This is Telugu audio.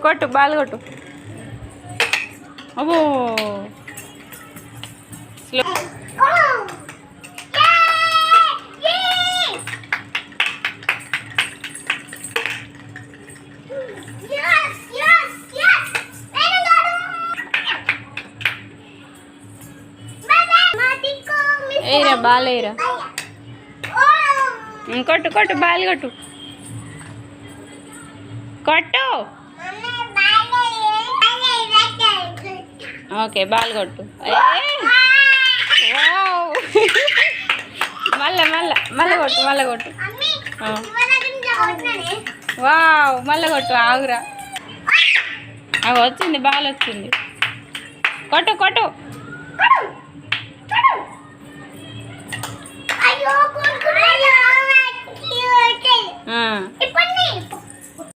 కొట్టు బాల్ కొట్టు. అబ్బో స్లో. ఏరా బాల్ ఏరా. కొట్టు కొట్టు బాల్ కొట్టు కొట్టు. ఓకే బాల్ కొట్టు. మళ్ళా మళ్ళా మళ్ళీ కొట్టు మళ్ళీ కొట్టు. వావ్ మళ్ళీ కొట్టు. ఆగురా. అవి వచ్చింది బాల్ వచ్చింది. కొట్టు కొట్టు.